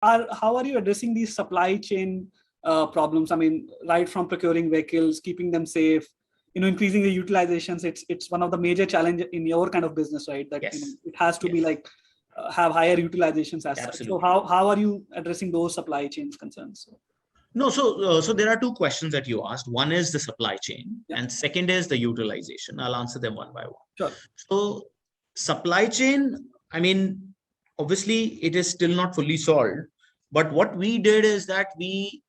how are you addressing these supply chain problems? I mean, right from procuring vehicles, keeping them safe, increasing the utilizations. It's one of the major challenges in your kind of business, right? That Yes. it has to be like have higher utilizations as Absolutely. such. So how are you addressing those supply chains concerns? No, so there are two questions that you asked. One is the supply chain, Yeah. and second is the utilization. I'll answer them one by one. Sure. So supply chain, I mean, obviously it is still not fully solved, but what we did is that we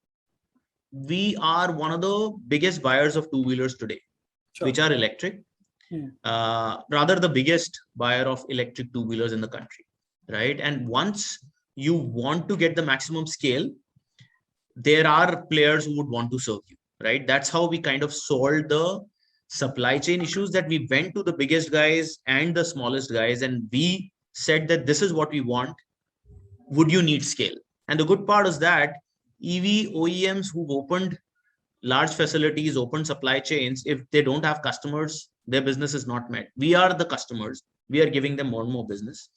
are one of the biggest buyers of two-wheelers today, Sure. which are electric. Rather the biggest buyer of electric two-wheelers in the country, right? And once you want to get the maximum scale, there are players who would want to serve you, right? That's how we kind of solved the supply chain issues, that we went to the biggest guys and the smallest guys, and we said that this is what we want. Would you need scale? And the good part is that EV OEMs who've opened large facilities, open supply chains, if they don't have customers, their business is not met. We are the customers. We are giving them more and more business,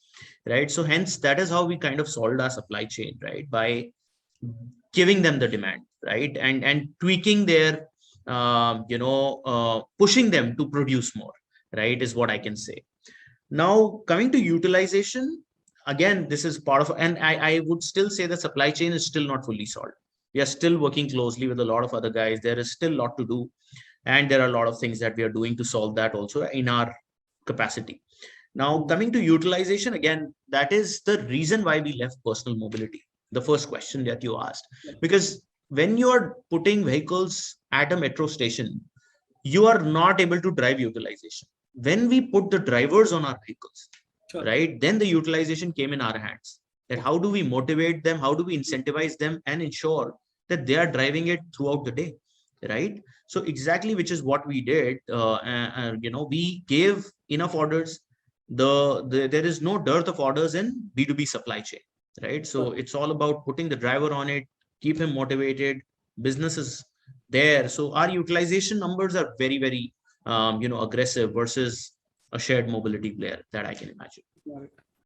right? So hence, that is how we kind of solved our supply chain, right? By giving them the demand, right? And tweaking their, pushing them to produce more, right? Is what I can say. Now, coming to utilization, again, this is part of, and I would still say the supply chain is still not fully solved. We are still working closely with a lot of other guys. There is still a lot to do. And there are a lot of things that we are doing to solve that also in our capacity. Now, coming to utilization, again, that is the reason why we left personal mobility. The first question that you asked, because when you're putting vehicles at a metro station, you are not able to drive utilization. When we put the drivers on our vehicles, right, then the utilization came in our hands. That how do we motivate them? How do we incentivize them and ensure that they are driving it throughout the day, right? So exactly, which is what we did. We gave enough orders. There is no dearth of orders in B2B supply chain, right? So it's all about putting the driver on it, keep him motivated. Business is there. So our utilization numbers are very, very, aggressive versus a shared mobility player that I can imagine.